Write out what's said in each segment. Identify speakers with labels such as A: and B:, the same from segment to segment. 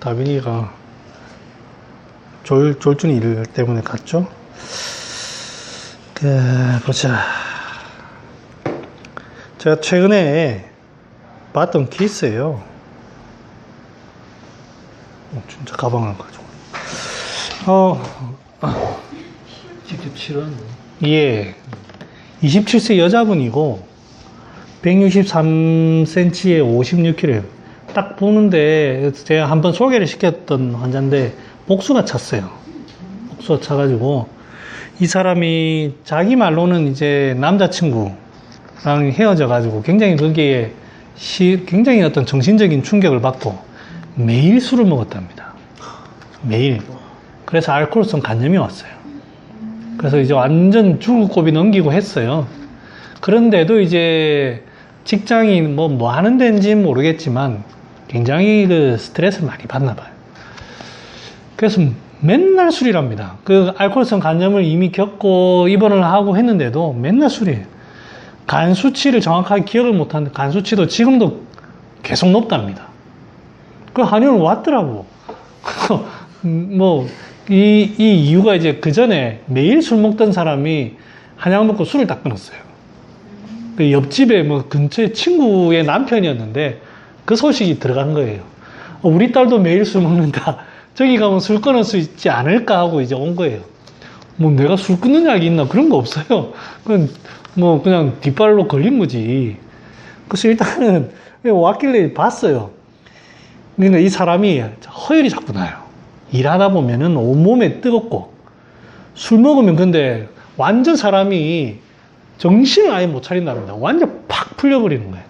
A: 다빈이가 졸준이 일 때문에 갔죠. 보자. 제가 최근에 봤던 케이스예요. 진짜 가방을 가지고.
B: 직접 치료한 거?
A: 예. 27세 여자분이고 163cm에 56kg. 딱 보는데 제가 한번 소개를 시켰던 환자인데 복수가 찼어요. 복수가 차가지고 이 사람이 자기 말로는 이제 남자친구랑 헤어져가지고 굉장히 거기에 굉장히 어떤 정신적인 충격을 받고 매일 술을 먹었답니다. 매일. 그래서 알코올성 간염이 왔어요. 그래서 이제 완전 죽을 고비 넘기고 했어요. 그런데도 이제 직장이 뭐 하는 데인지는 모르겠지만 굉장히 그 스트레스를 많이 받나 봐요. 그래서 맨날 술이랍니다. 그 알코올성 간염을 이미 겪고 입원을 하고 했는데도 맨날 술이에요. 간 수치를 정확하게 기억을 못하는데 간 수치도 지금도 계속 높답니다. 그 한의원 왔더라고. 이 이유가 이제 그 전에 매일 술 먹던 사람이 한약 먹고 술을 딱 끊었어요. 그 옆집에 뭐 근처에 친구의 남편이었는데 그 소식이 들어간 거예요. 우리 딸도 매일 술 먹는다. 저기 가면 술 끊을 수 있지 않을까 하고 이제 온 거예요. 뭐 내가 술 끊는 약이 있나 그런 거 없어요. 그냥 뒷발로 걸린 거지. 그래서 일단은 왔길래 봤어요. 그러니까 이 사람이 허혈이 자꾸 나요. 일하다 보면은 온몸에 뜨겁고 술 먹으면 근데 완전 사람이 정신을 아예 못 차린답니다. 완전 팍 풀려버리는 거예요.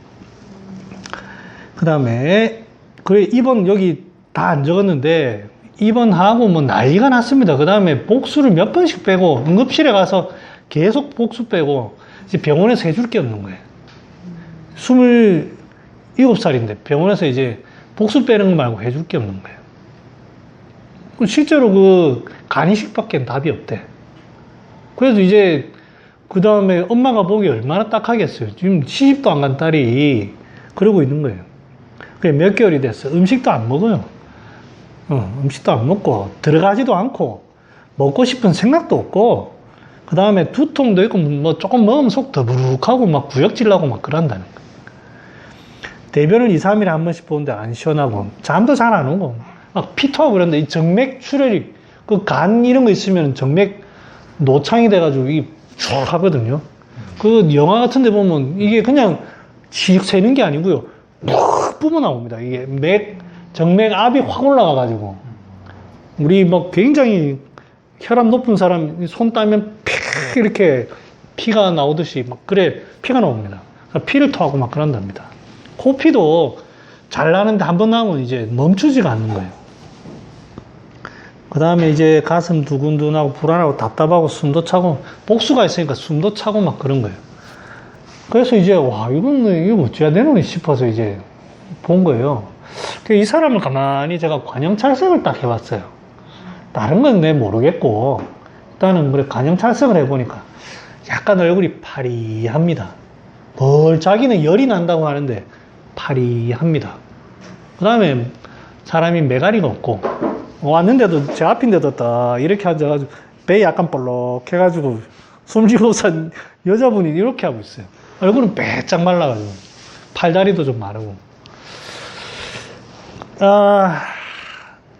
A: 그 다음에 그래 입원 여기 다 안 적었는데 입원하고 뭐 난리가 났습니다. 그 다음에 복수를 몇 번씩 빼고 응급실에 가서 계속 복수 빼고 이제 병원에서 해줄 게 없는 거예요. 27살인데 병원에서 이제 복수 빼는 거 말고 해줄 게 없는 거예요. 실제로 그 간이식밖에 답이 없대. 그래서 이제 그 다음에 엄마가 보기 얼마나 딱하겠어요. 지금 시집도 안 간 딸이 그러고 있는 거예요. 그래 몇 개월이 됐어. 음식도 안 먹어요. 음식도 안 먹고 들어가지도 않고 먹고 싶은 생각도 없고 그 다음에 두통도 있고 뭐 조금 먹으면 속 더부룩하고 막 구역질 나고 막 그런다는 거예요. 대변을 2, 3일에 한 번씩 보는데 안 시원하고 잠도 잘 안 오고 막 피토하고 그러는데 이 정맥 출혈이 그 간 이런 거 있으면 정맥 노창이 돼가지고 이게 쭉 하거든요. 그 영화 같은 데 보면 이게 그냥 씩 새는 게 아니고요. 푹 뿜어 나옵니다. 이게 정맥 압이 확 올라가가지고 우리 뭐 굉장히 혈압 높은 사람 손 따면 픽 이렇게 피가 나오듯이 막 그래 피가 나옵니다. 피를 토하고 막 그런답니다. 코피도 잘 나는데 한 번 나오면 이제 멈추지가 않는 거예요. 그 다음에 이제 가슴 두근두근하고 불안하고 답답하고 숨도 차고 복수가 있으니까 숨도 차고 막 그런 거예요. 그래서 이제 와 이거 어찌해야 되노 싶어서 이제 본 거예요. 이 사람을 가만히 제가 관형찰색을 딱 해봤어요. 다른 건 내 모르겠고 일단은 그래 관형찰색을 해보니까 약간 얼굴이 파리합니다. 자기는 열이 난다고 하는데 파리합니다. 그 다음에 사람이 매가리가 없고 왔는데도 제 앞인데도 딱 이렇게 앉아가지고 배 약간 볼록 해가지고 숨쉬고 산 여자분이 이렇게 하고 있어요. 얼굴은 빼짝 말라가지고 팔다리도 좀 마르고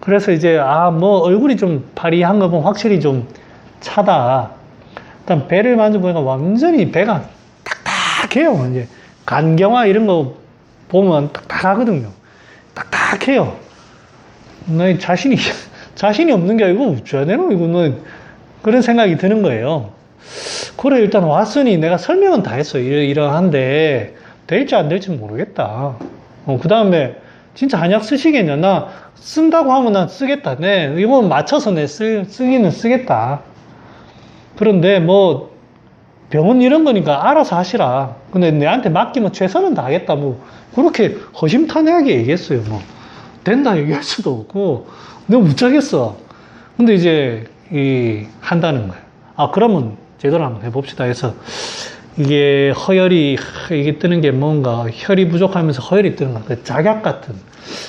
A: 그래서 이제 뭐 얼굴이 좀 파리한 거 보면 확실히 좀 차다. 일단 배를 만져보니까 완전히 배가 딱딱해요. 이제 간경화 이런 거 보면 딱딱하거든요. 딱딱해요. 너 자신이 없는 게 아니고 어쩌야 되노 이거는 그런 생각이 드는 거예요. 그래 일단 왔으니 내가 설명은 다 했어. 이러한데 될지 안 될지 모르겠다. 그 다음에 진짜 한약 쓰시겠냐? 나 쓴다고 하면 난 쓰겠다. 네, 이거 맞춰서 쓰기는 쓰겠다. 그런데 뭐 병원 이런 거니까 알아서 하시라. 근데 내한테 맡기면 최선은 다하겠다. 뭐 그렇게 허심탄회하게 얘기했어요. 뭐 된다 얘기할 수도 없고 내가 못하겠어. 근데 이제 한다는 거예요. 그러면 제대로 한번 해봅시다 해서 이게 허혈이, 이게 뜨는 게 뭔가 혈이 부족하면서 허혈이 뜨는 거, 그 작약 같은,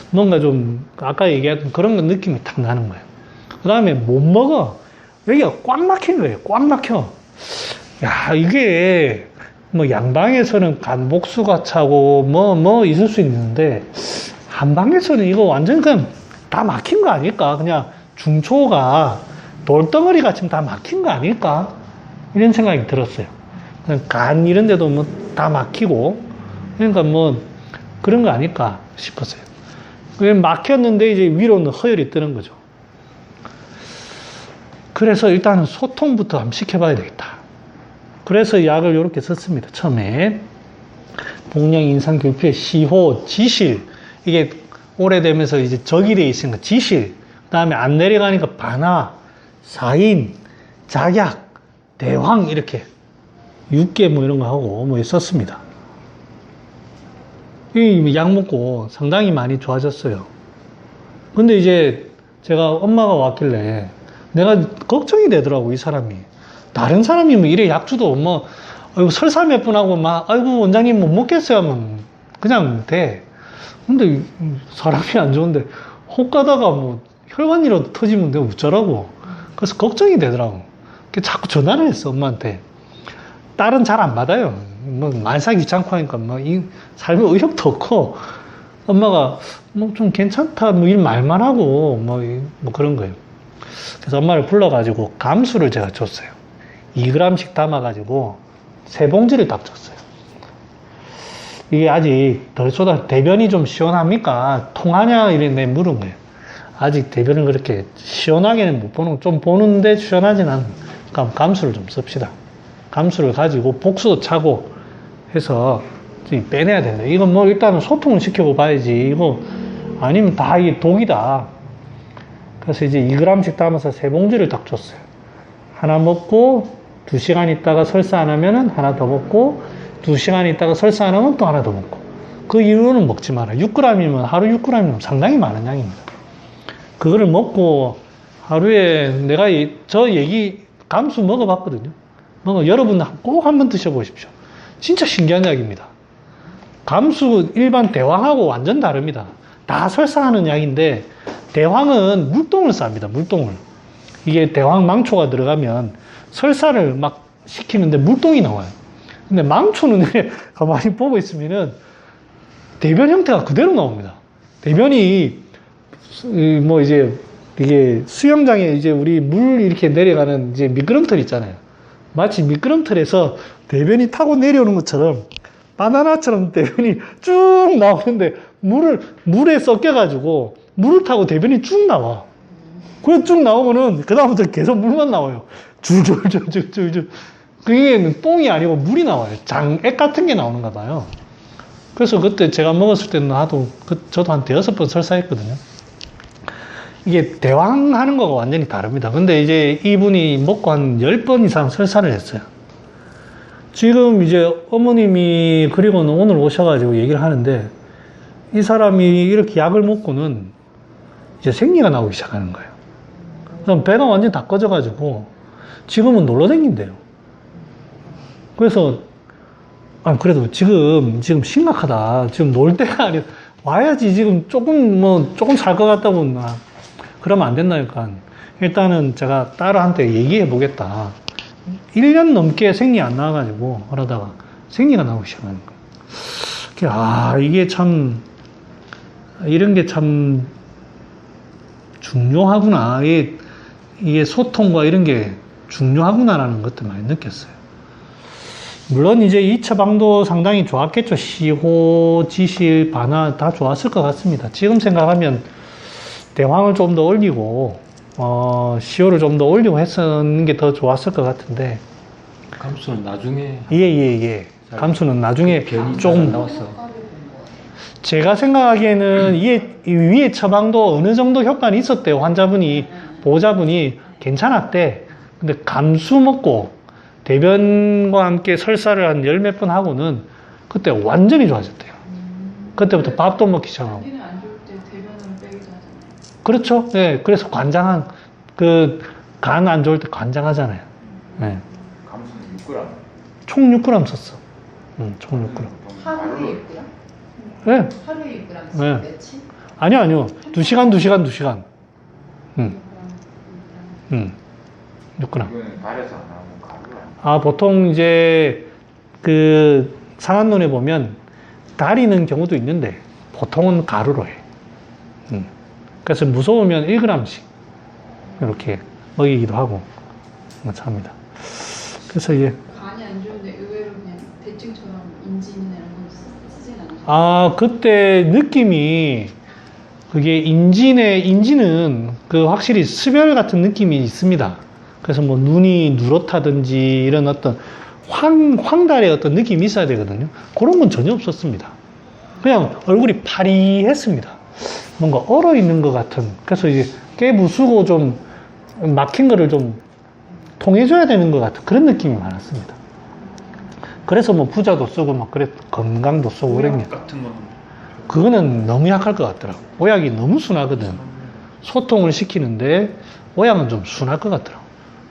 A: 뭔가 좀, 아까 얘기했던 그런 느낌이 탁 나는 거예요. 그 다음에 못 먹어. 여기가 꽉 막힌 거예요. 꽉 막혀. 야, 이게, 뭐, 양방에서는 간 복수가 차고, 뭐, 있을 수 있는데, 한방에서는 이거 완전 그냥 다 막힌 거 아닐까? 그냥 중초가 돌덩어리 같이 다 막힌 거 아닐까? 이런 생각이 들었어요. 간 이런 데도 뭐 다 막히고, 그러니까 뭐, 그런 거 아닐까 싶었어요. 그게 막혔는데 이제 위로는 허혈이 뜨는 거죠. 그래서 일단은 소통부터 한번 시켜봐야 되겠다. 그래서 약을 이렇게 썼습니다. 처음에 복령 인상 교표의 시호, 지실, 이게 오래되면서 이제 적이 돼 있으니까 지실, 그 다음에 안 내려가니까 반화, 사인, 작약, 대황 이렇게 6개 뭐 이런 거 하고 뭐 썼습니다. 이 약 먹고 상당히 많이 좋아졌어요. 근데 이제 제가 엄마가 왔길래 내가 걱정이 되더라고, 이 사람이. 다른 사람이면 이래 약주도 뭐, 아이고, 설사 몇 분 하고 막, 아이고, 원장님 못 먹겠어요 하면 그냥 돼. 근데 사람이 안 좋은데 혹 가다가 뭐 혈관이라도 터지면 내가 어쩌라고. 그래서 걱정이 되더라고. 그래서 자꾸 전화를 했어, 엄마한테. 딸은 잘 안 받아요. 뭐 만사 귀찮고 하니까 뭐 이 삶에 의욕도 없고, 엄마가 뭐 좀 괜찮다 뭐 이 말만 하고 뭐 그런 거예요. 그래서 엄마를 불러가지고 감수를 제가 줬어요. 2g씩 담아가지고 3봉지를 딱 줬어요. 이게 아직 덜 쏟아, 대변이 좀 시원합니까? 통하냐? 이랬는데 물은 거예요. 아직 대변을 그렇게 시원하게는 못 보는, 좀 보는데 시원하진 않은. 그럼 감수를 좀 씁시다. 감수를 가지고 복수도 차고 해서 빼내야 된다. 이건 뭐 일단은 소통을 시켜고 봐야지. 이거 아니면 다 이게 독이다. 그래서 이제 2g씩 담아서 3봉지를 딱 줬어요. 하나 먹고 2시간 있다가 설사 안 하면은 하나 더 먹고 2시간 있다가 설사 안 하면 또 하나 더 먹고. 그 이후로는 먹지 마라. 6g이면 하루 6g이면 상당히 많은 양입니다. 그거를 먹고 하루에 내가 저 얘기 감수 먹어봤거든요. 여러분 꼭 한번 드셔보십시오. 진짜 신기한 약입니다. 감수 일반 대황하고 완전 다릅니다. 다 설사하는 약인데 대황은 물동을 쌉니다. 물동을. 이게 대황 망초가 들어가면 설사를 막 시키는데 물동이 나와요. 근데 망초는 가만히 보고 있으면은 대변 형태가 그대로 나옵니다. 대변이 뭐 이제 이게 수영장에 이제 우리 물 이렇게 내려가는 이제 미끄럼틀 있잖아요. 마치 미끄럼틀에서 대변이 타고 내려오는 것처럼 바나나처럼 대변이 쭉 나오는데 물에 섞여가지고 물을 타고 대변이 쭉 나와. 그래 쭉 나오면은 그다음부터 계속 물만 나와요. 줄줄줄줄줄줄. 그게 똥이 아니고 물이 나와요. 장액 같은 게 나오는가 봐요. 그래서 그때 제가 먹었을 때는 저도 한 5번 설사했거든요. 이게 대황하는 거가 완전히 다릅니다. 근데 이제 이분이 먹고 한 10번 이상 설사를 했어요. 지금 이제 어머님이 그리고는 오늘 오셔가지고 얘기를 하는데 이 사람이 이렇게 약을 먹고는 이제 생리가 나오기 시작하는 거예요. 그럼 배가 완전히 다 꺼져가지고 지금은 놀러 다닌대요. 그래서 그래도 지금 심각하다. 지금 놀 때가 아니라 와야지. 지금 조금 살 것 같다고 그러면 안 된다니까. 일단은 제가 딸한테 얘기해 보겠다. 1년 넘게 생리 안 나와가지고 그러다가 생리가 나오기 시작하는 거예요. 이게 참 이런 게 참 중요하구나. 이게 소통과 이런 게 중요하구나라는 것도 많이 느꼈어요. 물론 이제 이 처방도 상당히 좋았겠죠. 시호, 지실, 반화 다 좋았을 것 같습니다. 지금 생각하면 대황을 좀 더 올리고 시호를 좀 더 올리고 했는 게 더 좋았을 것 같은데.
B: 감수는 나중에.
A: 예. 감수는 나중에
B: 변이
A: 좀
B: 나왔어.
A: 제가 생각하기에는 이 위에 처방도 어느 정도 효과는 있었대요. 보호자분이 괜찮았대. 근데 감수 먹고 대변과 함께 설사를 한 10몇 번 하고는 그때 완전히 좋아졌대요. 그때부터 밥도 먹기 시작하고.
C: 자기는 안 좋을 때 대변을 빼기도 하잖아요.
A: 그렇죠. 네, 그래서 간 안 좋을 때 관장하잖아요. 네.
D: 감수는 6g.
A: 총 6g 썼어. 총 6g.
C: 하루에 6g?
A: 네.
C: 하루에 6g
A: 네.
C: 며칠?
A: 아니요. 2시간. 6g.
D: 이거는 달에서 안 나오는 가루야.
A: 보통 이제 그 상한론에 보면 달이는 경우도 있는데 보통은 가루로 해. 그래서 무서우면 1g씩 이렇게 먹이기도 하고 합니다. 그래서 이제
C: 간이 안 좋은데 의외로 그냥 대증처럼 인진이나 이런 건 쓰진 않으셔.
A: 그때 느낌이 그게 인지는 그 확실히 수별 같은 느낌이 있습니다. 그래서 뭐 눈이 누렇다든지 이런 어떤 황달의 어떤 느낌이 있어야 되거든요. 그런 건 전혀 없었습니다. 그냥 얼굴이 파리했습니다. 뭔가 얼어 있는 것 같은. 그래서 이제 깨 부수고 좀 막힌 거를 좀 통해줘야 되는 것 같은 그런 느낌이 많았습니다. 그래서 뭐 부자도 쓰고 막 그랬, 건강도 쓰고 그랬냐.
B: 같은 거
A: 그거는 너무 약할 것 같더라고. 오약이 너무 순하거든. 소통을 시키는데 오약은 좀 순할 것 같더라고.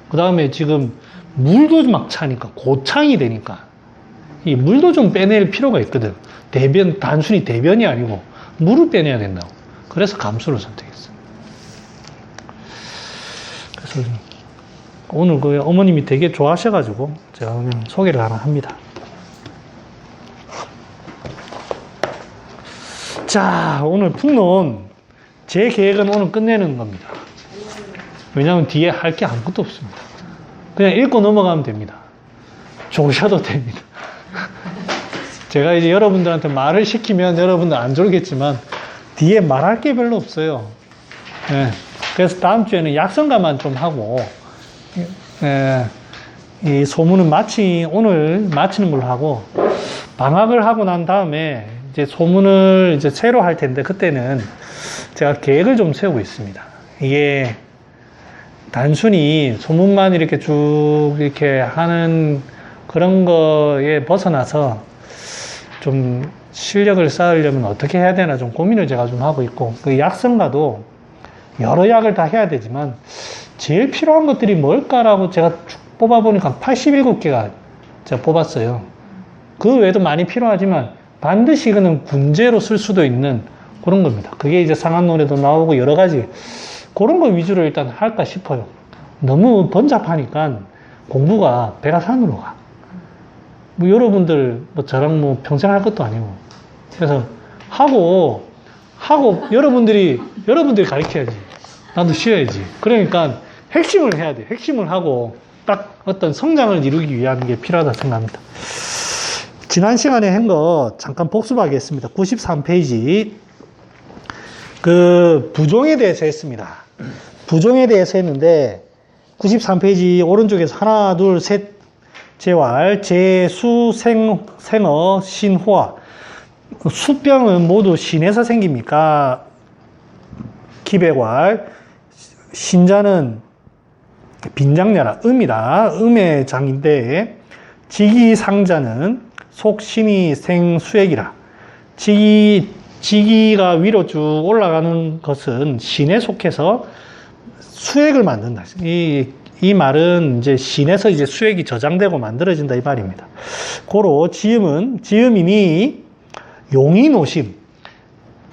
A: 그 다음에 지금 물도 막 차니까 고창이 되니까 이 물도 좀 빼낼 필요가 있거든. 대변, 단순히 대변이 아니고 물을 빼내야 된다고. 그래서 감수를 선택했어요. 그래서 오늘 그 어머님이 되게 좋아하셔가지고 제가 그냥 소개를 하나 합니다. 자, 오늘 풍론 제 계획은 오늘 끝내는 겁니다. 왜냐하면 뒤에 할 게 아무것도 없습니다. 그냥 읽고 넘어가면 됩니다. 조셔도 됩니다. 제가 이제 여러분들한테 말을 시키면 여러분들 안 졸겠지만 뒤에 말할 게 별로 없어요. 예, 그래서 다음 주에는 약성가만 좀 하고 이 소문은 오늘 마치는 걸로 하고 방학을 하고 난 다음에 이제 소문을 이제 새로 할 텐데 그때는 제가 계획을 좀 세우고 있습니다. 이게 단순히 소문만 이렇게 쭉 이렇게 하는 그런 거에 벗어나서 좀 실력을 쌓으려면 어떻게 해야 되나 좀 고민을 제가 좀 하고 있고, 그 약성가도 여러 약을 다 해야 되지만 제일 필요한 것들이 뭘까라고 제가 쭉 뽑아보니까 87개가 제가 뽑았어요. 그 외에도 많이 필요하지만 반드시 이거는 군제로 쓸 수도 있는 그런 겁니다. 그게 이제 상한론에도 나오고 여러 가지 그런 거 위주로 일단 할까 싶어요. 너무 번잡하니까 공부가 배가 산으로 가. 뭐 여러분들 뭐 저랑 뭐 평생 할 것도 아니고. 그래서 하고 여러분들이 가르쳐야지. 나도 쉬어야지. 그러니까 핵심을 해야 돼. 핵심을 하고 딱 어떤 성장을 이루기 위한 게 필요하다 생각합니다. 지난 시간에 한 거 잠깐 복습하겠습니다. 93페이지. 그 부종에 대해서 했습니다. 부종에 대해서 했는데 93페이지 오른쪽에서 하나, 둘, 셋 재활, 재수, 생어, 신호화. 수병은 모두 신에서 생깁니까? 기백활. 신자는 빈장녀라, 음이다. 음의 장인데, 지기상자는 속신이 생수액이라. 지기가 위로 쭉 올라가는 것은 신에 속해서 수액을 만든다. 이 말은 이제 신에서 이제 수액이 저장되고 만들어진다 이 말입니다. 고로 지음이니 용이노심.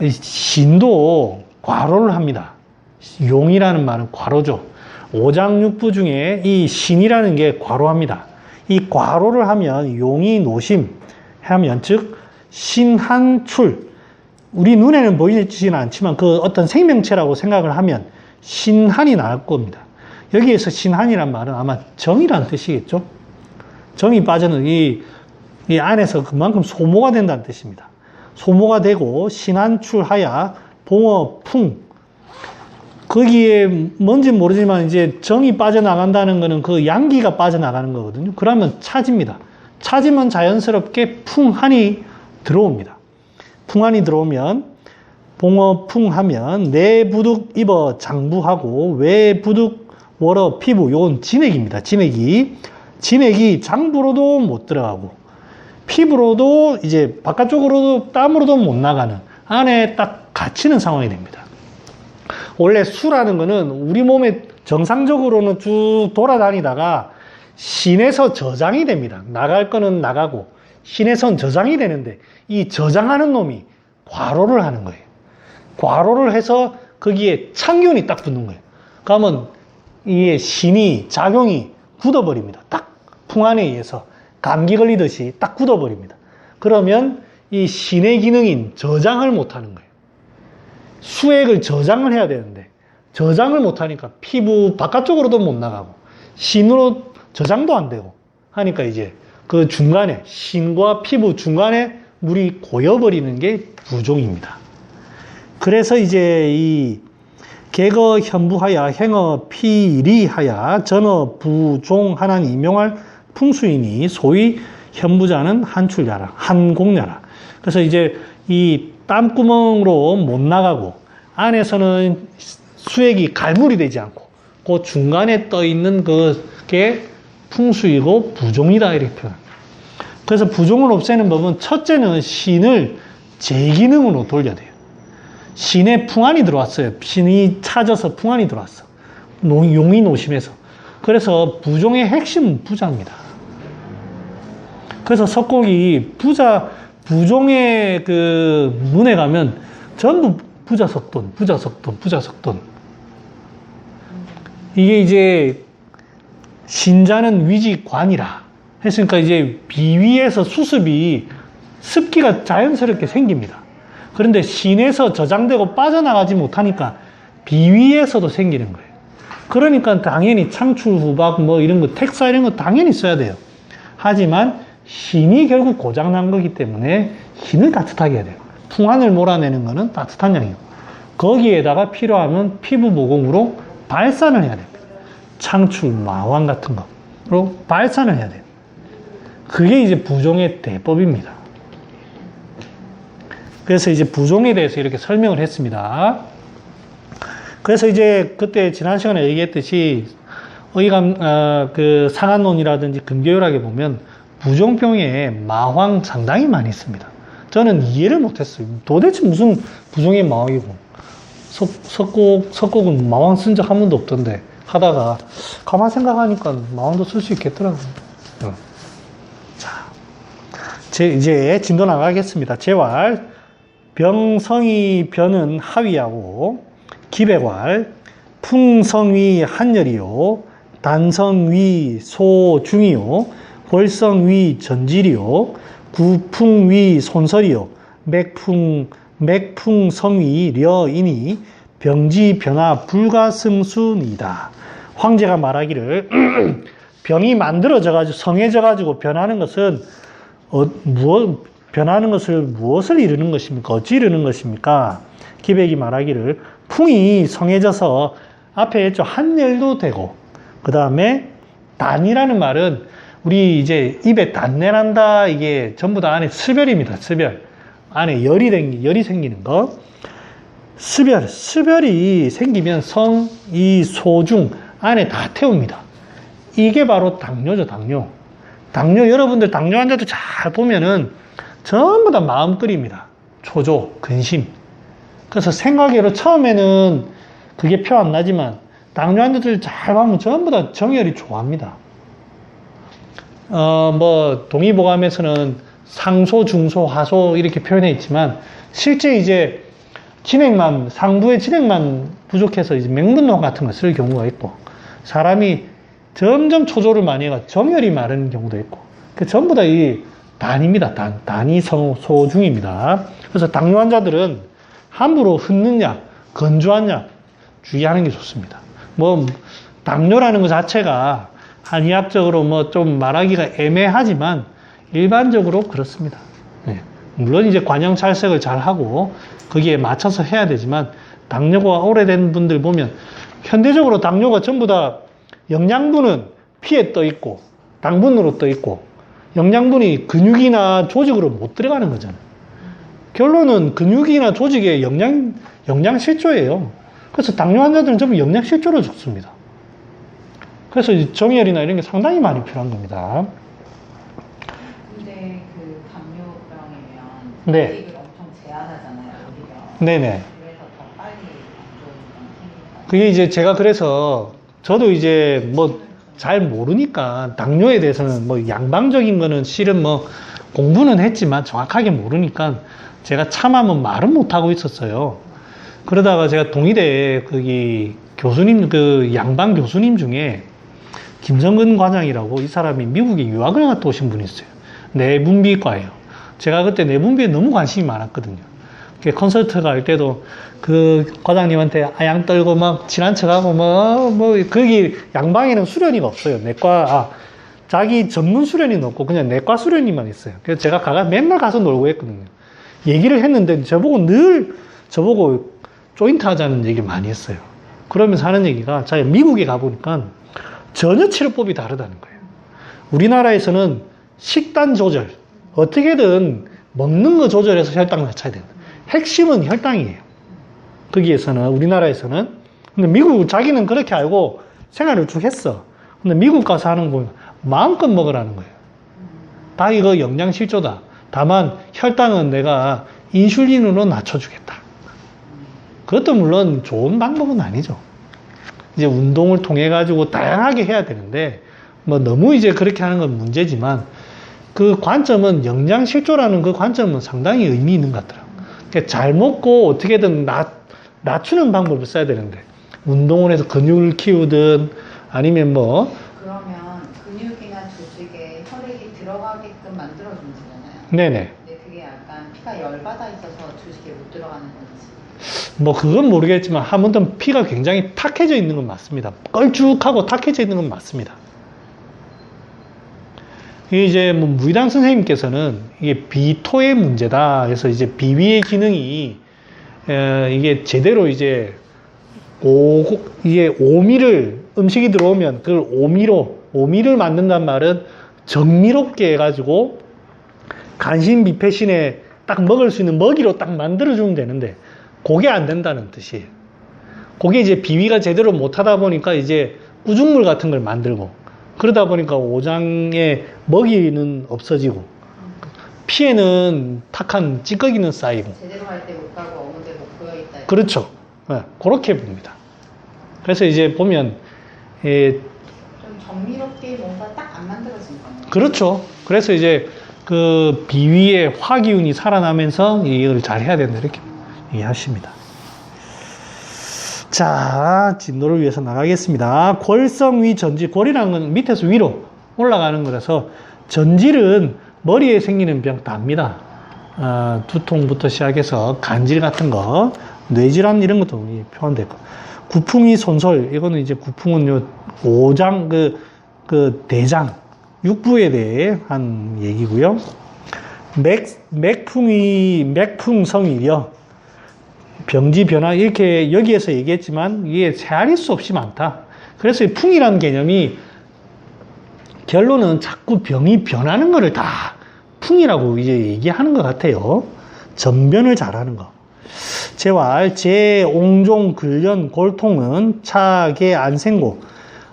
A: 신도 과로를 합니다. 용이라는 말은 과로죠. 오장육부 중에 이 신이라는 게 과로합니다. 이 과로를 하면 용이노심 하면 즉 신한출. 우리 눈에는 보이지는 않지만 그 어떤 생명체라고 생각을 하면 신한이 나올 겁니다. 여기에서 신한이란 말은 아마 정이라는 뜻이겠죠. 정이 빠져는 이 안에서 그만큼 소모가 된다는 뜻입니다. 소모가 되고 신한출하야 봉어풍. 거기에 뭔지 모르지만 이제 정이 빠져나간다는 거는 그 양기가 빠져나가는 거거든요. 그러면 차집니다. 차지면 자연스럽게 풍한이 들어옵니다. 풍한이 들어오면 봉어풍하면 내부득 입어 장부하고 외부득 월어 피부. 요건 진액입니다. 진액이 장부로도 못 들어가고 피부로도 이제 바깥쪽으로도 땀으로도 못 나가는 안에 딱 갇히는 상황이 됩니다. 원래 수라는 거는 우리 몸에 정상적으로는 쭉 돌아다니다가 신에서 저장이 됩니다. 나갈 거는 나가고 신에선 저장이 되는데 이 저장하는 놈이 과로를 하는 거예요. 과로를 해서 거기에 창균이 딱 붙는 거예요. 그러면 이 신이 작용이 굳어버립니다. 딱 풍안에 의해서 감기 걸리듯이 딱 굳어버립니다. 그러면 이 신의 기능인 저장을 못하는 거예요. 수액을 저장을 해야 되는데 저장을 못하니까 피부 바깥쪽으로도 못 나가고 신으로 저장도 안 되고 하니까 이제 그 중간에 신과 피부 중간에 물이 고여버리는 게 부종입니다. 그래서 이제 이 개거 현부하야 행어 피리하야 전어 부종하나니 임용할 풍수이니 소위 현부자는 한출야라 한공야라. 그래서 이제 이 땀구멍으로 못 나가고 안에서는 수액이 갈물이 되지 않고 그 중간에 떠 있는 그게 풍수이고 부종이다 이렇게 표현합니다. 그래서 부종을 없애는 법은 첫째는 신을 제기능으로 돌려야 돼요. 신에 풍안이 들어왔어요. 신이 찾아서 풍안이 들어왔어. 용이 노심해서. 그래서 부종의 핵심은 부자입니다. 그래서 석곡이 부종의 그 문에 가면 전부 부자석돈. 이게 이제 신자는 위지관이라 했으니까 이제 비위에서 수습이 습기가 자연스럽게 생깁니다. 그런데 신에서 저장되고 빠져나가지 못하니까 비위에서도 생기는 거예요. 그러니까 당연히 창출 후박 뭐 이런 거 택사 이런 거 당연히 써야 돼요. 하지만 신이 결국 고장난 거기 때문에 신을 따뜻하게 해야 돼요. 풍안을 몰아내는 거는 따뜻한 양이에요. 거기에다가 필요하면 피부 모공으로 발산을 해야 됩니다. 창출, 마왕 같은 거로 발산을 해야 돼요. 그게 이제 부종의 대법입니다. 그래서 이제 부종에 대해서 이렇게 설명을 했습니다. 그래서 이제 그때 지난 시간에 얘기했듯이 그 상한론이라든지 근교율학에 보면 부종병에 마황 상당히 많이 있습니다. 저는 이해를 못했어요. 도대체 무슨 부종의 마왕이고 석곡은 마왕 쓴 적 한 번도 없던데 하다가 가만 생각하니까 마왕도 쓸 수 있겠더라고요. 자, 이제 진도 나가겠습니다. 재활 병성이 변은 하위하고 기백활 풍성위 한열이요 단성위 소중이요 월성위 전질이요 구풍위 손설이요 맥풍성위 려이니 병지 변화 불가승순이다. 황제가 말하기를 병이 만들어져가지고 성해져가지고 변하는 것은 변하는 것을 무엇을 이루는 것입니까? 어찌 이루는 것입니까? 기백이 말하기를 풍이 성해져서 앞에 했죠. 한열도 되고 그 다음에 단이라는 말은 우리 이제 입에 단내 난다 이게 전부 다 안에 스별입니다. 스별 안에 열이 생기는 거 스별이 생기면 성, 이, 소중 안에 다 태웁니다. 이게 바로 당뇨죠. 당뇨 여러분들 당뇨 환자도 잘 보면은 전부 다 마음끓입니다. 초조, 근심. 그래서 생각외로 처음에는 그게 표 안 나지만 당뇨 환자들 잘 보면 전부 다 정열이 좋아합니다. 뭐 동의보감에서는 상소, 중소, 하소 이렇게 표현해 있지만 실제 이제 진행만 상부의 진행만 부족해서 이제 맹분노 같은 걸 쓸 경우가 있고 사람이 점점 초조를 많이 해가 정열이 마르는 경우도 있고 그 전부 다 이 단입니다. 단이 소중입니다. 그래서 당뇨 환자들은 함부로 흩는 약, 건조한 약 주의하는 게 좋습니다. 뭐 당뇨라는 것 자체가 한의학적으로 뭐 좀 말하기가 애매하지만 일반적으로 그렇습니다. 네. 물론 이제 관형찰색을 잘 하고 거기에 맞춰서 해야 되지만 당뇨가 오래된 분들 보면 현대적으로 당뇨가 전부 다 영양분은 피에 떠 있고 당분으로 떠 있고 영양분이 근육이나 조직으로 못 들어가는 거잖아요. 결론은 근육이나 조직에 영양실조예요. 그래서 당뇨 환자들은 전부 영양실조로 죽습니다. 그래서 정열이나 이런 게 상당히 많이 필요한 겁니다.
E: 근데 그 당뇨병이면
A: 네.
E: 음식을 엄청 제한하잖아요, 오히려.
A: 네네.
E: 그래서 더 빨리 당뇨병이 생긴다.
A: 그게 이제 제가 그래서 저도 이제 뭐 잘 모르니까 당뇨에 대해서는 뭐 양방적인 거는 실은 뭐 공부는 했지만 정확하게 모르니까 제가 참하면 말은 못하고 있었어요. 그러다가 제가 동의대 거기 교수님, 그 양방 교수님 중에 김성근 과장이라고 이 사람이 미국에 유학을 갔다 오신 분이 있어요. 내분비과예요. 제가 그때 내분비에 너무 관심이 많았거든요. 컨설트 갈 때도 그 과장님한테 아양 떨고 막 친한 척하고 거기 양방에는 수련이가 없어요. 자기 전문 수련이는 없고 그냥 내과 수련이만 있어요. 그래서 제가 맨날 가서 놀고 했거든요. 얘기를 했는데 저보고 조인트 하자는 얘기를 많이 했어요. 그러면서 하는 얘기가 자기가 미국에 가보니까 전혀 치료법이 다르다는 거예요. 우리나라에서는 식단 조절, 어떻게든 먹는 거 조절해서 혈당을 낮춰야 된다. 핵심은 혈당이에요. 거기에서는, 우리나라에서는. 근데 미국, 자기는 그렇게 알고 생활을 쭉 했어. 근데 미국 가서 하는 거 보면 마음껏 먹으라는 거예요. 다 이거 영양실조다. 다만 혈당은 내가 인슐린으로 낮춰주겠다. 그것도 물론 좋은 방법은 아니죠. 이제 운동을 통해 가지고 다양하게 해야 되는데 뭐 너무 이제 그렇게 하는 건 문제지만 그 관점은 영양실조라는 그 관점은 상당히 의미 있는 것 같더라고요. 그러니까 잘 먹고 어떻게든 낮추는 방법을 써야 되는데 운동을 해서 근육을 키우든 아니면 뭐
E: 그러면 근육이나 조직에 혈액이 들어가게끔 만들어주는 거잖아요.
A: 네네.
E: 근데 그게 약간 피가 열받아 있어서 조직에 못 들어가는 건지.
A: 뭐 그건 모르겠지만 아무튼 피가 굉장히 탁해져 있는 건 맞습니다. 걸쭉하고 탁해져 있는 건 맞습니다. 이제 뭐 무이당 선생님께서는 이게 비토의 문제다. 그래서 이제 비위의 기능이 이게 제대로 이제 이게 오미를 음식이 들어오면 그걸 오미를 만든단 말은 정미롭게 해가지고 간신 비패신에 딱 먹을 수 있는 먹이로 딱 만들어주면 되는데 그게 안 된다는 뜻이에요. 그게 이제 비위가 제대로 못하다 보니까 이제 우죽물 같은 걸 만들고 그러다 보니까 오장에 먹이는 없어지고 피에는 탁한 찌꺼기는 쌓이고
E: 제대로 할 때 못 가고 어느 데 못 보여 있다.
A: 그렇죠. 네, 그렇게 봅니다. 그래서 이제 보면
E: 좀 정미롭게 뭔가 딱 안 만들어진 거네요.
A: 그렇죠. 그래서 이제 그 비위의 화기운이 살아나면서 이걸 잘 해야 된다 이렇게 얘기하십니다. 자, 진도를 위해서 나가겠습니다. 골성위 전질, 골이라는 건 밑에서 위로 올라가는 거라서 전질은 머리에 생기는 병 다입니다. 두통부터 시작해서 간질 같은 거, 뇌질환 이런 것도 포함되고, 구풍이 손솔, 이거는 이제 구풍은 요 오장, 그 대장, 육부에 대해 한 얘기고요. 맥풍성이요. 병지 변화 이렇게 여기에서 얘기했지만 이게 헤아릴 수 없이 많다. 그래서 이 풍이라는 개념이 결론은 자꾸 병이 변하는 거를 다 풍이라고 이제 얘기하는 것 같아요. 전변을 잘하는 거. 재활, 옹종, 근련, 골통은 차계, 안생고.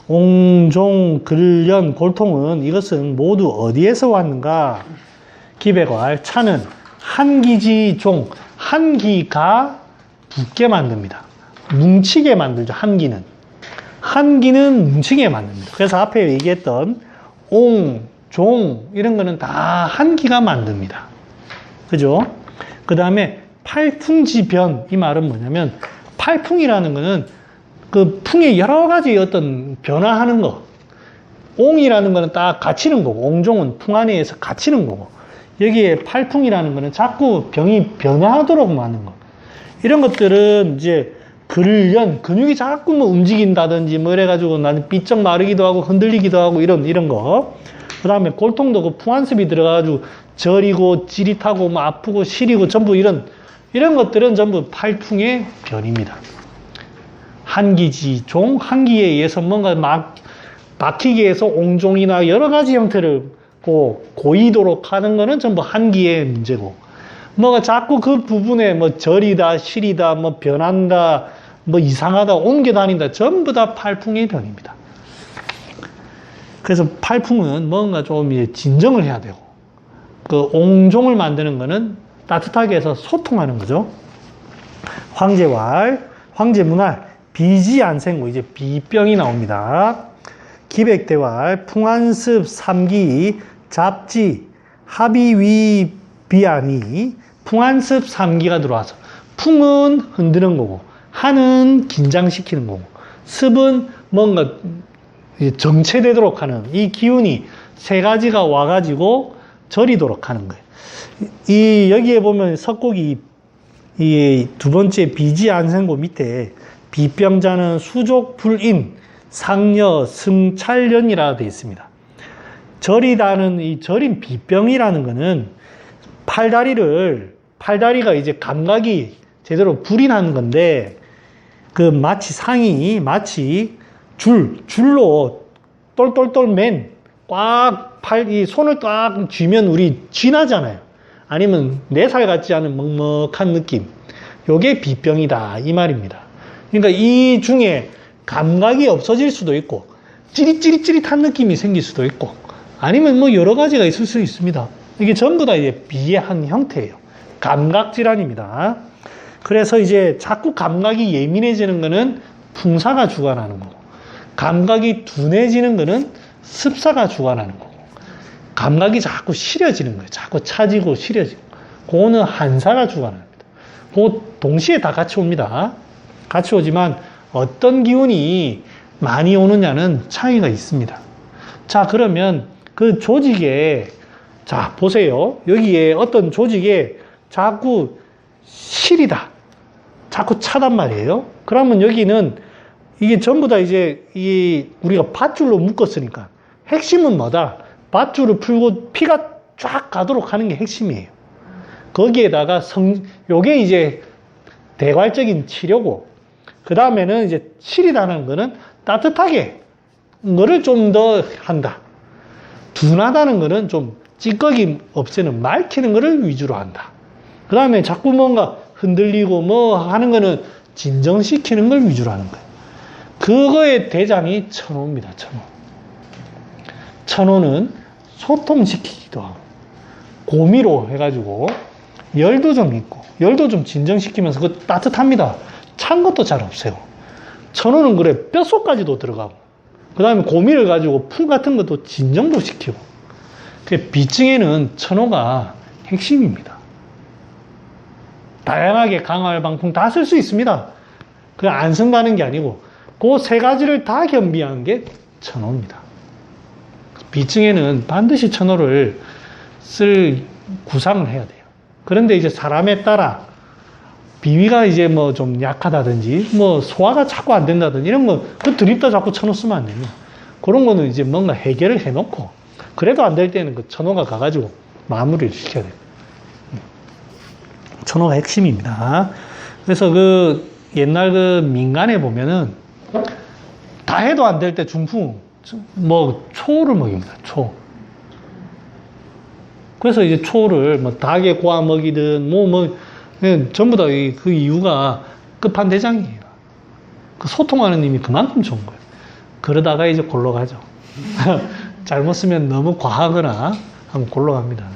A: 옹종, 근련, 골통은 이것은 모두 어디에서 왔는가? 기백활, 차는 한기지 종, 한기가 붓게 만듭니다. 뭉치게 만들죠. 한기는 뭉치게 만듭니다. 그래서 앞에 얘기했던 옹, 종 이런 거는 다 한기가 만듭니다. 그죠? 그 다음에 팔풍지변, 이 말은 뭐냐면 팔풍이라는 거는 그 풍의 여러 가지 어떤 변화하는 거. 옹이라는 거는 딱 갇히는 거고 옹종은 풍 안에서 갇히는 거고 여기에 팔풍이라는 거는 자꾸 병이 변화하도록 하는 거. 이런 것들은 이제 근육이 자꾸 뭐 움직인다든지 뭐 이래가지고 나는 삐쩍 마르기도 하고 흔들리기도 하고 이런 거. 그 다음에 골통도 그 풍안습이 들어가가지고 저리고 찌릿하고 뭐 아프고 시리고 전부 이런 것들은 전부 팔풍의 변입니다. 한기지종, 한기에 의해서 뭔가 막히게 해서 옹종이나 여러 가지 형태를 고이도록 하는 거는 전부 한기의 문제고 뭐가 자꾸 그 부분에 뭐 저리다, 시리다, 뭐 변한다, 뭐 이상하다, 옮겨 다닌다, 전부 다 팔풍의 변입니다. 그래서 팔풍은 뭔가 좀 이제 진정을 해야 되고, 그 옹종을 만드는 거는 따뜻하게 해서 소통하는 거죠. 황제왈, 황제문활, 비지안생고, 이제 비병이 나옵니다. 기백대활, 풍한습, 삼기, 잡지, 합의위, 비아니, 풍한습, 삼기가 들어와서 풍은 흔드는 거고 한은 긴장시키는 거고 습은 뭔가 정체되도록 하는 이 기운이 세 가지가 와가지고 저리도록 하는 거예요. 이 여기에 보면 석곡이 이 두 번째 비지 안생고 밑에 비병자는 수족 불인 상여 승찰련이라 되어 있습니다. 절이다는 이 절인 비병이라는 거는 팔다리가 이제 감각이 제대로 불이 나는 건데 그 마치 상이 마치 줄로 똘똘똘 맨 꽉 이 손을 꽉 쥐면 우리 쥐나잖아요. 아니면 4살 같지 않은 먹먹한 느낌. 요게 비병이다 이 말입니다. 그러니까 이 중에 감각이 없어질 수도 있고 찌릿찌릿한 느낌이 생길 수도 있고 아니면 뭐 여러 가지가 있을 수 있습니다. 이게 전부 다 이제 비의 한 형태예요. 감각 질환입니다. 그래서 이제 자꾸 감각이 예민해지는 거는 풍사가 주관하는 거고 감각이 둔해지는 거는 습사가 주관하는 거고 감각이 자꾸 시려지는 거예요. 자꾸 차지고 시려지고 그거는 한사가 주관합니다. 그거 동시에 다 같이 옵니다. 같이 오지만 어떤 기운이 많이 오느냐는 차이가 있습니다. 자, 그러면 그 조직에 자 보세요. 여기에 어떤 조직에 자꾸 실이다. 자꾸 차단 말이에요. 그러면 여기는 이게 전부 다 이제 우리가 밧줄로 묶었으니까 핵심은 뭐다? 밧줄을 풀고 피가 쫙 가도록 하는 게 핵심이에요. 거기에다가 요게 이제 대괄적인 치료고 그 다음에는 이제 실이라는 거는 따뜻하게 거를 좀 더 한다. 둔하다는 거는 좀 찌꺼기 없애는 맑히는 거를 위주로 한다. 그 다음에 자꾸 뭔가 흔들리고 뭐 하는 거는 진정시키는 걸 위주로 하는 거예요. 그거의 대장이 천호입니다. 천호. 천호는 소통시키기도 하고 고미로 해가지고 열도 좀 있고 열도 좀 진정시키면서 그거 따뜻합니다. 찬 것도 잘 없어요. 천호는 그래 뼛속까지도 들어가고 그 다음에 고미를 가지고 풀 같은 것도 진정도 시키고 비증에는 천호가 핵심입니다. 다양하게 강화할 방풍 다 쓸 수 있습니다. 그냥 안 쓴다는 게 아니고 그 세 가지를 다 겸비한 게 천호입니다. 비증에는 반드시 천호를 쓸 구상을 해야 돼요. 그런데 이제 사람에 따라 비위가 이제 뭐 좀 약하다든지 뭐 소화가 자꾸 안 된다든지 이런 거 그 드립다 자꾸 천호 쓰면 안 됩니다. 그런 거는 이제 뭔가 해결을 해놓고 그래도 안 될 때는 그 천호가 가가지고 마무리를 시켜야 돼요. 천호가 핵심입니다. 그래서 그 옛날 그 민간에 보면은 다 해도 안 될 때 중풍 뭐 초를 먹입니다. 초. 그래서 이제 초를 뭐 닭에 구워 먹이든 전부 다 그 이유가 끝판대장이에요. 그 소통하는 힘이 그만큼 좋은 거예요. 그러다가 이제 골로 가죠. 잘못 쓰면 너무 과하거나 하면 골로 갑니다.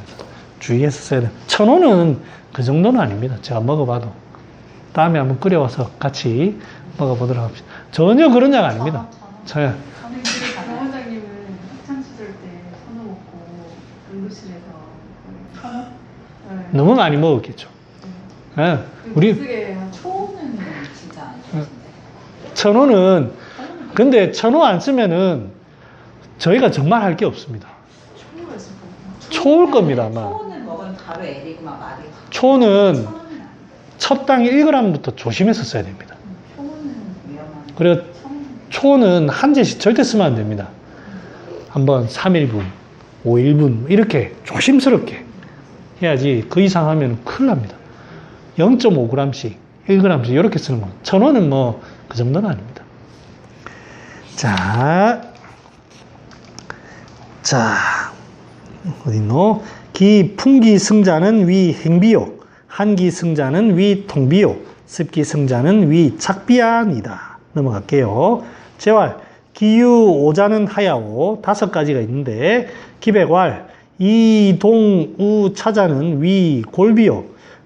A: 주의해서 써야 돼요. 천호는 그 정도는 아닙니다. 제가 먹어봐도. 다음에 한번 끓여와서 같이 먹어보도록 합시다. 전혀 그런 약 아닙니다. 저요.
C: 원장님은 학창시절 때 천호 먹고 응급실에서 천호? 네.
A: 너무 많이 먹었겠죠. 네. 우리
E: 초는 진짜 안 좋으신데.
A: 천호는 근데 천호 안 쓰면은 저희가 정말 할 게 없습니다.
C: 초가 있을 거예요.
A: 초올 겁니다, 아마.
E: 초는 먹으면 바로 애리고 막 말이.
A: 초는
E: 천호는 안 돼.
A: 첩당 1g부터 조심해서 써야 됩니다.
E: 초는 위험한.
A: 그리고 초는 한 제씩 절대 쓰면 안 됩니다. 한번 3일분, 5일분 이렇게 조심스럽게 해야지 그 이상 하면 큰일 납니다. 0.5g씩, 1g씩 이렇게 쓰는 거. 천호는 뭐 그 정도는 아닙니다. 자, 어딨노? 풍기승자는 위 행비요, 한기승자는 위 통비요, 습기승자는 위 착비안이다. 넘어갈게요. 재활, 기유오자는 하야오 5가지가 있는데 기백활, 이동우 차자는 위 골비요.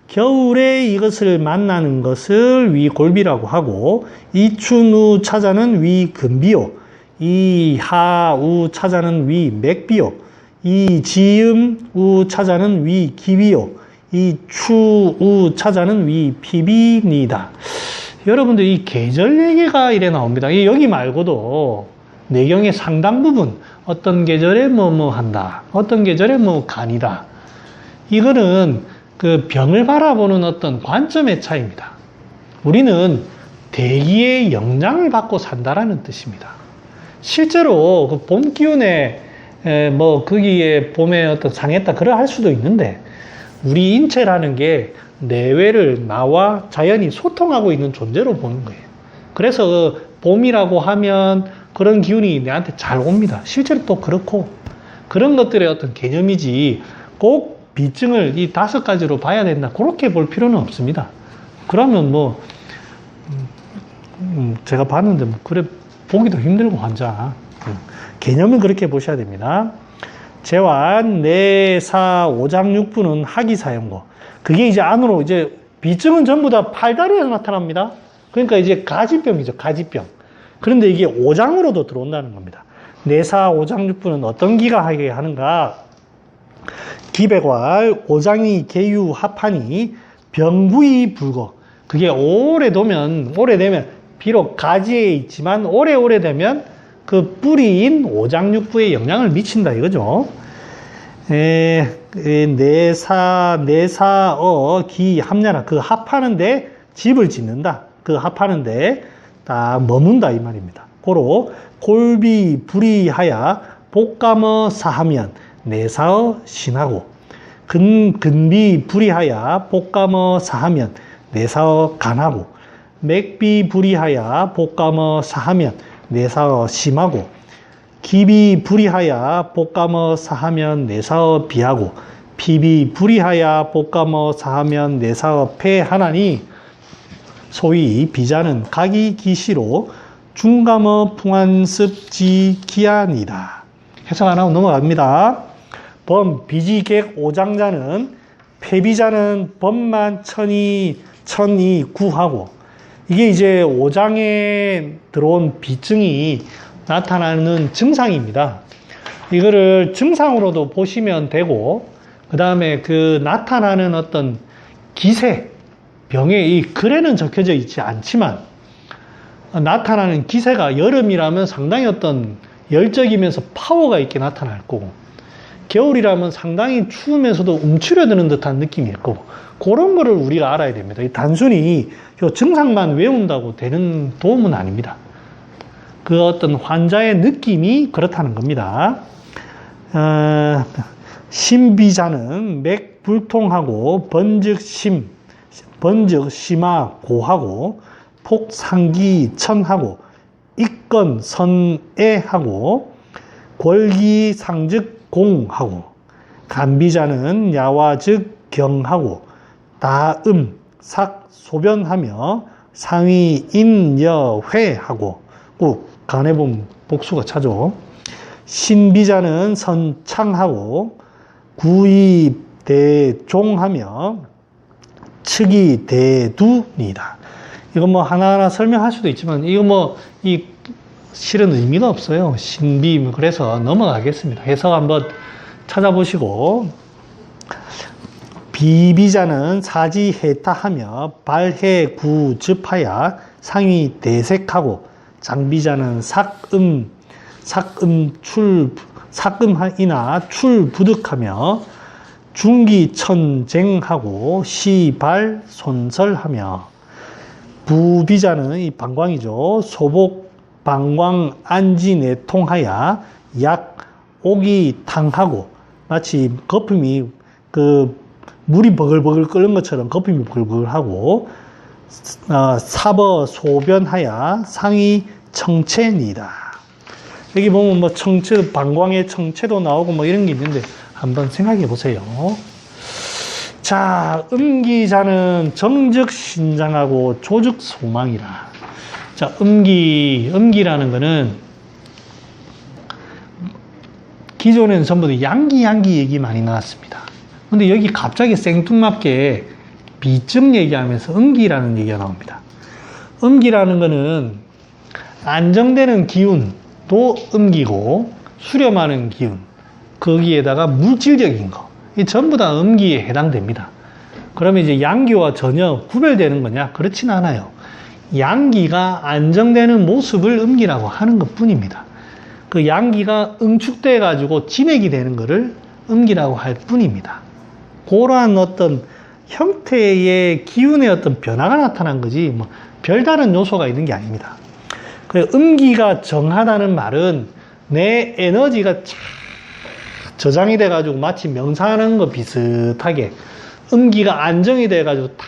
A: 겨울에 이것을 만나는 것을 위 골비라고 하고 이춘우 차자는 위 금비요. 이 하, 우, 차자는 위, 맥비요. 이 지음, 우, 차자는 위, 기비요. 이 추, 우, 차자는 위, 피비니다. 여러분들 이 계절 얘기가 이래 나옵니다. 여기 말고도 내경의 상당 부분 어떤 계절에 뭐 한다. 어떤 계절에 뭐 간이다. 이거는 그 병을 바라보는 어떤 관점의 차이입니다. 우리는 대기의 영향을 받고 산다라는 뜻입니다. 실제로 그 봄 기운에 뭐 거기에 봄에 어떤 상했다 그럴 수도 있는데 우리 인체라는 게 내외를 나와 자연이 소통하고 있는 존재로 보는 거예요. 그래서 봄이라고 하면 그런 기운이 내한테 잘 옵니다. 실제로 또 그렇고 그런 것들의 어떤 개념이지 꼭 비증을 이 5가지로 봐야 된다. 그렇게 볼 필요는 없습니다. 그러면 뭐 제가 봤는데 뭐 그래 보기도 힘들고 환자 개념은 그렇게 보셔야 됩니다. 재완, 내사, 오장육부는 하기사용고. 그게 이제 안으로 이제 비증은 전부 다 팔다리에서 나타납니다. 그러니까 이제 가지병이죠. 가지병. 그런데 이게 오장으로도 들어온다는 겁니다. 내사, 오장육부는 어떤 기가 하게 하는가? 기백활, 오장이, 계유, 합하니 병부이 불거. 그게 오래되면 비록 가지에 있지만 오래되면 그 뿌리인 오장육부에 영향을 미친다 이거죠. 내사어 기 합냐라 그 합하는데 집을 짓는다. 그 합하는데 딱 머문다 이 말입니다. 고로 골비 불이하야 복감어 사하면 내사어 신하고 근비 불이하야 복감어 사하면 내사어 간하고 맥비 불이하야 복감어 사하면 내사어 심하고 기비 불이하야 복감어 사하면 내사어 비하고 피비 불이하야 복감어 사하면 내사어 폐하나니 소위 비자는 각이 기시로 중감어 풍한습지 기한이다. 해석 안 하고 넘어갑니다. 범 비지객 오장자는 폐비자는 범만 천이 구하고 이게 이제 오장에 들어온 비증이 나타나는 증상입니다. 이거를 증상으로도 보시면 되고 그 다음에 그 나타나는 어떤 기세 병에 이 글에는 적혀져 있지 않지만 나타나는 기세가 여름이라면 상당히 어떤 열적이면서 파워가 있게 나타날 거고 겨울이라면 상당히 추우면서도 움츠려드는 듯한 느낌일 거고 그런 거를 우리가 알아야 됩니다. 단순히 증상만 외운다고 되는 도움은 아닙니다. 그 어떤 환자의 느낌이 그렇다는 겁니다. 심비자는 맥불통하고 번즉 심하 고하고 폭상기 천하고 입건 선애하고 골기 상즉 공하고 간비자는 야와 즉 경하고 다음 삭 소변하며 상위 인여회하고 꼭 간에 보면 복수가 차죠. 신비자는 선창하고 구이 대종하며 측이 대두니다. 이거 뭐 하나하나 설명할 수도 있지만 이거 뭐 이 실은 의미가 없어요. 신비 그래서 넘어가겠습니다. 해석 한번 찾아보시고 비비자는 사지해타하며 발해구즙하야 상위 대색하고 장비자는 삭음이나 출부득하며 중기천쟁하고 시발 손설하며 부비자는 이 방광이죠. 소복 방광 안지내통하야 약 옥이 탕하고 마치 거품이 그 물이 버글버글 끓는 것처럼 거품이 버글버글하고 사버 소변하야 상위 청체니다. 여기 보면 뭐 청체 방광의 청체도 나오고 뭐 이런 게 있는데 한번 생각해 보세요. 자, 음기자는 정즉 신장하고 조즉 소망이라. 자, 음기라는 거는 기존에는 전부 양기 얘기 많이 나왔습니다. 근데 여기 갑자기 생뚱맞게 비증 얘기하면서 음기라는 얘기가 나옵니다. 음기라는 거는 안정되는 기운, 음기고 수렴하는 기운, 거기에다가 물질적인 거, 이 전부 다 음기에 해당됩니다. 그러면 이제 양기와 전혀 구별되는 거냐? 그렇진 않아요. 양기가 안정되는 모습을 음기라고 하는 것 뿐입니다. 그 양기가 응축돼 가지고 진액이 되는 것을 음기라고 할 뿐입니다. 그러한 어떤 형태의 기운의 어떤 변화가 나타난 거지 뭐 별다른 요소가 있는 게 아닙니다. 그 음기가 정하다는 말은 내 에너지가 쫙 저장이 돼 가지고 마치 명상하는 거 비슷하게 음기가 안정이 돼 가지고 딱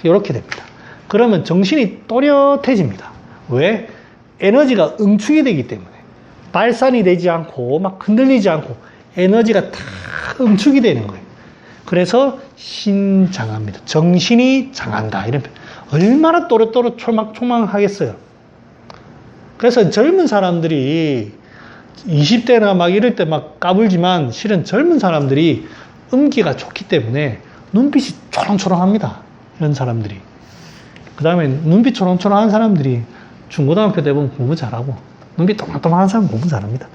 A: 이렇게 됩니다. 그러면 정신이 또렷해집니다. 왜? 에너지가 응축이 되기 때문에 발산이 되지 않고 막 흔들리지 않고 에너지가 다 응축이 되는 거예요. 그래서 신장합니다. 정신이 장한다. 이런 표현. 얼마나 또렷또렷 촐망촐망하겠어요. 그래서 젊은 사람들이 20대나 막 이럴 때 막 까불지만 실은 젊은 사람들이 음기가 좋기 때문에 눈빛이 초롱초롱합니다. 이런 사람들이. 그 다음에 눈빛 초롱초롱한 사람들이 중고등학교 때 보면 공부 잘하고 눈빛 동글동글한 사람 공부 잘합니다.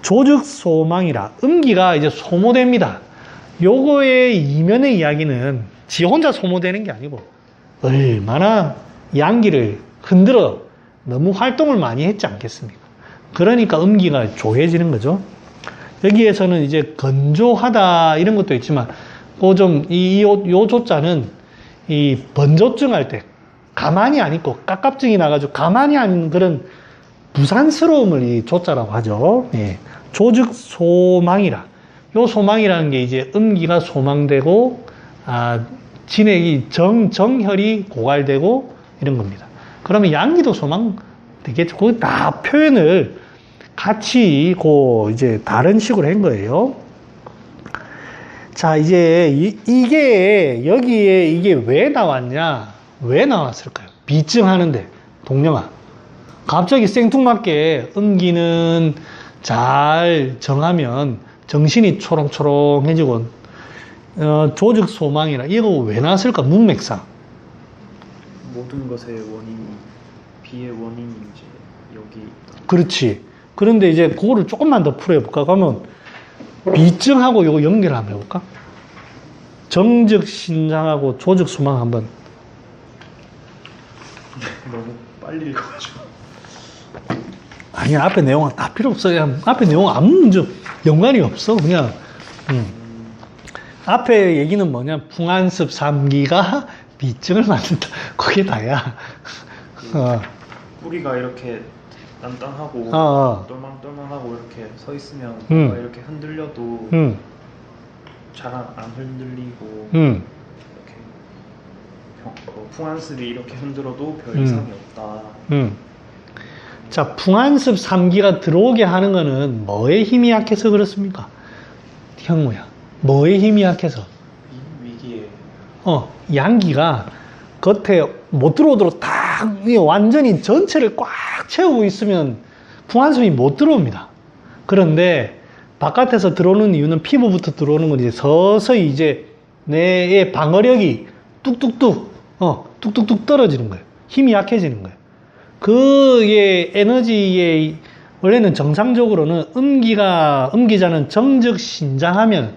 A: 조즉소망이라 음기가 이제 소모됩니다. 요거의 이면의 이야기는 지 혼자 소모되는 게 아니고 얼마나 양기를 흔들어 너무 활동을 많이 했지 않겠습니까? 그러니까 음기가 조해지는 거죠. 여기에서는 이제 건조하다 이런 것도 있지만 요 조자는 이 번조증 할 때 가만히 안 있고 깝깝증이 나가지고 가만히 안 있는 그런 부산스러움을 이 조자라고 하죠. 예. 조즉소망이라. 요 소망이라는 게 이제 음기가 소망되고 진액이 정혈이 고갈되고 이런 겁니다. 그러면 양기도 소망되겠죠. 그 다 표현을 같이 이제 다른 식으로 한 거예요. 자, 이제 이게 여기에 이게 왜 나왔냐? 왜 나왔을까요? 비증하는데 동령아. 갑자기 생뚱맞게 음기는 잘 정하면 정신이 초롱초롱해지고 조즉소망이라 이거 왜 나왔을까? 문맥상.
F: 모든 것의 원인이 비의 원인이 이제 여기 있다.
A: 그렇지. 그런데 이제 그거를 조금만 더 풀어볼까? 그러면 비증하고 이거 연결 한번 해볼까? 정즉신장하고 조즉소망 한번.
F: 너무 빨리 읽어가지고.
A: 아니, 앞에 내용은 다 필요 없어. 그냥 앞에 내용 아무 연관이 없어. 그냥. 앞에 얘기는 뭐냐? 풍한습 3기가 비증을 만든다. 그게 다야.
F: 뿌리가 이렇게 단단하고 똘망똘망하고 이렇게 서 있으면 뭔가 이렇게 흔들려도 잘 안 흔들리고 이렇게 풍한습이 이렇게 흔들어도 별 이상이 없다.
A: 자, 풍한습 3기가 들어오게 하는 거는 뭐의 힘이 약해서 그렇습니까? 형무야. 뭐의 힘이 약해서?
F: 위기에.
A: 양기가 겉에 못 들어오도록 딱 완전히 전체를 꽉 채우고 있으면 풍한습이 못 들어옵니다. 그런데 바깥에서 들어오는 이유는 피부부터 들어오는 건 이제 서서히 이제 내의 방어력이 뚝뚝뚝 떨어지는 거예요. 힘이 약해지는 거예요. 그의 에너지의 원래는 정상적으로는 음기자는 정즉신장하면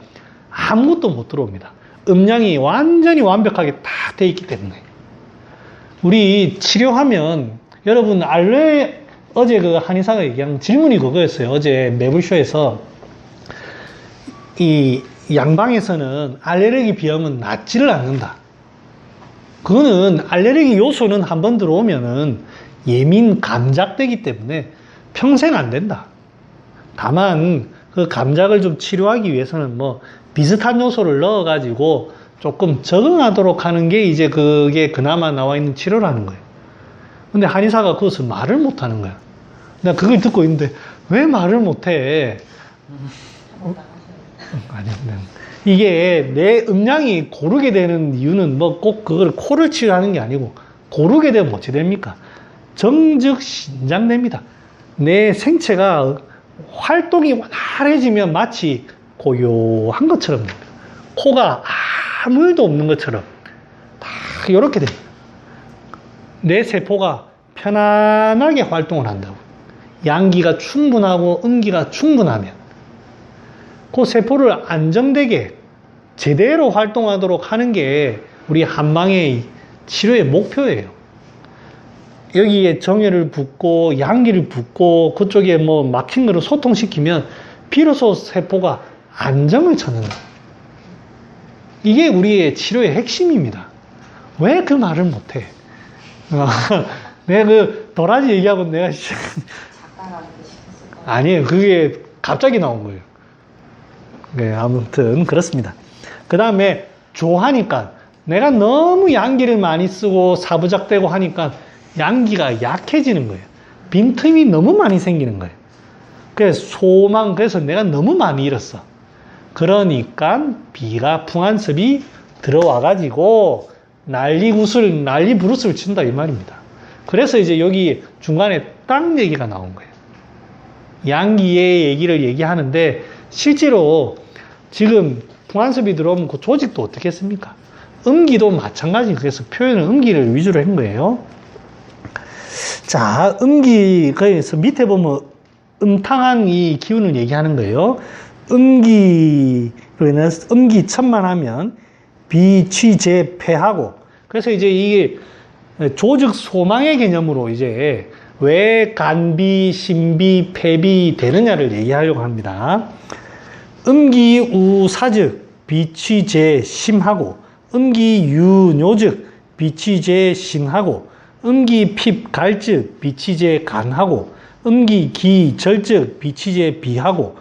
A: 아무것도 못 들어옵니다. 음량이 완전히 완벽하게 다 돼 있기 때문에. 우리 치료하면 여러분 어제 그 한의사가 얘기한 질문이 그거였어요. 어제 매불쇼에서 이 양방에서는 알레르기 비염은 낫지를 않는다. 그거는 알레르기 요소는 한번 들어오면은 예민 감작되기 때문에 평생 안 된다. 다만 그 감작을 좀 치료하기 위해서는 뭐 비슷한 요소를 넣어가지고 조금 적응하도록 하는 게 이제 그게 그나마 나와 있는 치료라는 거예요. 근데 한의사가 그것을 말을 못 하는 거야. 내가 그걸 듣고 있는데 왜 말을 못 해? 아니, 이게 내 음량이 고르게 되는 이유는 뭐 꼭 그걸 코를 치료하는 게 아니고 고르게 되면 어찌 됩니까? 정즉신장됩니다. 내 생체가 활동이 원활해지면 마치 고요한 것처럼 됩니다. 코가 아무 일도 없는 것처럼 다 이렇게 됩니다. 내 세포가 편안하게 활동을 한다고. 양기가 충분하고 음기가 충분하면 그 세포를 안정되게 제대로 활동하도록 하는 게 우리 한방의 치료의 목표예요. 여기에 정혈을 붓고 양기를 붓고 그쪽에 뭐 막힌 거를 소통시키면 비로소 세포가 안정을 찾는다. 이게 우리의 치료의 핵심입니다. 왜 그 말을 못해? 내가 그 도라지 얘기하고 내가
E: 작가라고 싶었을 거.
A: 아니에요. 그게 갑자기 나온 거예요. 네, 아무튼 그렇습니다. 그 다음에 조하니까 내가 너무 양기를 많이 쓰고 사부작되고 하니까 양기가 약해지는 거예요. 빈틈이 너무 많이 생기는 거예요. 그래서 그래서 내가 너무 많이 잃었어. 그러니까 비가 풍한습이 들어와 가지고 난리 부르스를 친다 이 말입니다. 그래서 이제 여기 중간에 땅 얘기가 나온 거예요. 양기의 얘기를 얘기하는데 실제로 지금 풍한습이 들어오면 그 조직도 어떻게 했습니까? 음기도 마찬가지. 그래서 표현은 음기를 위주로 한 거예요. 자, 음기, 그래서 밑에 보면 음탕한 이 기운을 얘기하는 거예요. 음기로 인해서 음기천만하면 비취재폐하고, 그래서 이제 이게 조직 소망의 개념으로 이제 왜 간비, 신비, 폐비 되느냐를 얘기하려고 합니다. 음기우사즉 비취재심하고, 음기유뇨즉 비취재신하고, 음기핍갈즉 비취재간하고, 음기기절즉 비취재비하고,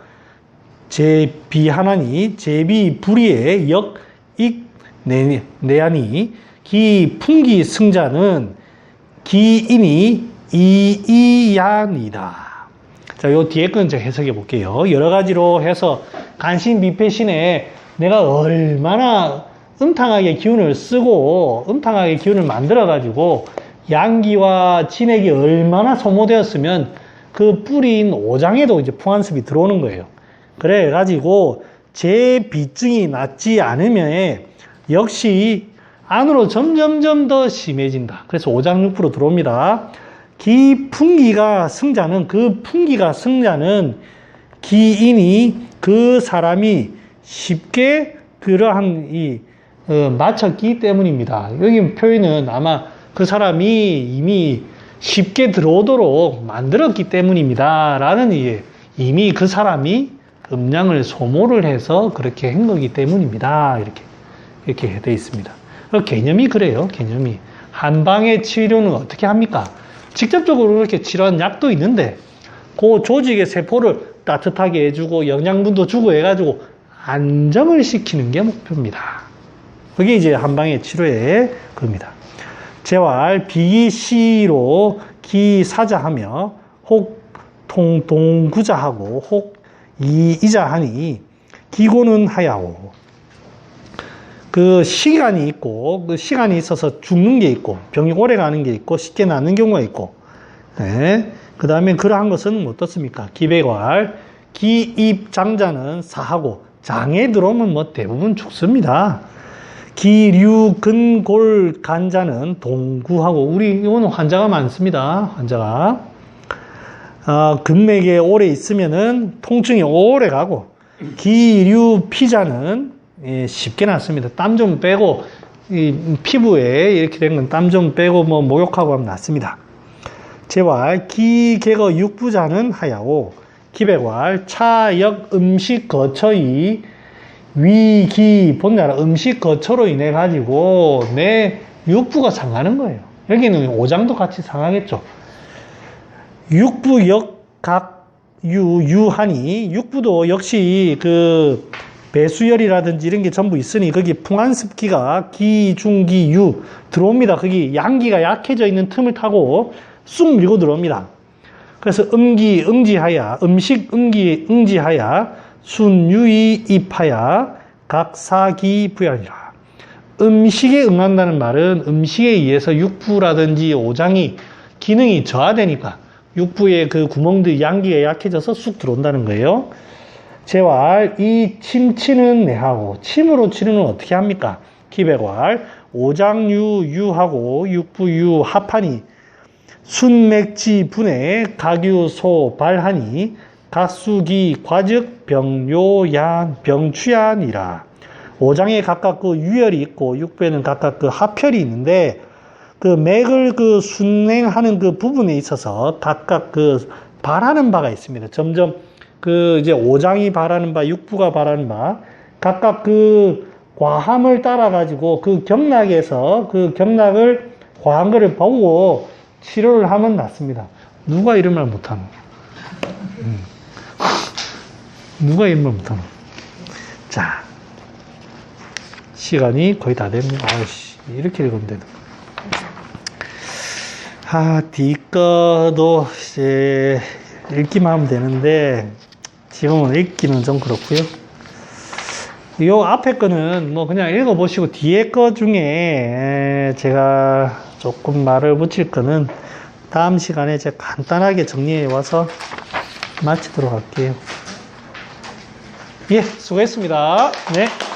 A: 제비하나니 제비불의에 역익내하니 기풍기승자는 기인이 이이야니다. 자, 요 뒤에 건 제가 해석해 볼게요. 여러 가지로 해서 간신비패신에 내가 얼마나 음탕하게 기운을 쓰고 음탕하게 기운을 만들어 가지고 양기와 진액이 얼마나 소모되었으면 그 뿌리인 오장에도 이제 풍한습이 들어오는 거예요. 그래 가지고 제 비증이 낫지 않으면 역시 안으로 점점점 더 심해진다. 그래서 오장육부로 들어옵니다. 기풍기가 승자는, 그 풍기가 승자는 기인이 그 사람이 쉽게 그러한 맞췄기 때문입니다. 여기 표현은 아마 그 사람이 이미 쉽게 들어오도록 만들었기 때문입니다. 라는 이미 그 사람이 음량을 소모를 해서 그렇게 한 거기 때문입니다. 이렇게 되어 있습니다. 개념이 그래요. 개념이. 한방의 치료는 어떻게 합니까? 직접적으로 그렇게 치료한 약도 있는데 그 조직의 세포를 따뜻하게 해주고 영양분도 주고 해가지고 안정을 시키는 게 목표입니다. 그게 이제 한방의 치료의 겁니다. 재활 비시로 기사자하며 혹 동구자하고 혹 이이자하니 기고는 하야오. 그 시간이 있고 그 시간이 있어서 죽는 게 있고 병이 오래 가는 게 있고 쉽게 낫는 경우가 있고, 네. 그 다음에 그러한 것은 어떻습니까? 기배괄 기입장자는 사하고 장에 들어오면 뭐 대부분 죽습니다. 기류근골 간자는 동구하고, 우리 이거는 환자가 많습니다. 환자가 근맥에 오래 있으면은 통증이 오래 가고, 기류피자는 쉽게 낫습니다. 땀 좀 빼고, 이 피부에 이렇게 된 건 땀 좀 빼고 뭐 목욕하고 하면 낫습니다. 재활 기개거 육부자는 하야오. 기배괄 차역 음식 거처이 위기 본나라 음식 거처로 인해 가지고 내 육부가 상하는 거예요. 여기는 오장도 같이 상하겠죠. 육부역 각 유하니, 육부도 역시 그 배수열이라든지 이런 게 전부 있으니 거기 풍한습기가 기, 중, 기, 유 들어옵니다. 거기 양기가 약해져 있는 틈을 타고 쑥 밀고 들어옵니다. 그래서 음기 응지하야, 음식 응기 응지하야, 순유이 입하야, 각사기 부연이라. 음식에 응한다는 말은 음식에 의해서 육부라든지 오장이 기능이 저하되니까 육부의 그 구멍들 양기가 약해져서 쑥 들어온다는 거예요. 재활 이 침치는 내하고, 침으로 치료는 어떻게 합니까? 기배괄 오장유 유하고 육부유 합하니 순맥지 분해 가규소 발하니 가수기 과즉 병요양 병추양이라. 5장에 각각 그 유혈이 있고 6배는 각각 그 하편이 있는데 그 맥을 그 순행하는 그 부분에 있어서 각각 그 바라는 바가 있습니다. 점점 그 이제 5장이 바라는 바, 6부가 바라는 바 각각 그 과함을 따라 가지고 그 경락에서 그 경락을 과한 거를 보고 치료를 하면 낫습니다. 누가 이런 말 못하노? 누가 이런 말 못하노? 자, 시간이 거의 다 됩니다. 아이씨, 이렇게 읽으면 되는 거. 뒤거도 이제 읽기만 하면 되는데 지금은 읽기는 좀 그렇고요. 요 앞에 거는 뭐 그냥 읽어보시고 뒤에 거 중에 제가 조금 말을 붙일 거는 다음 시간에 제가 간단하게 정리해 와서 마치도록 할게요. 예, 수고했습니다. 네.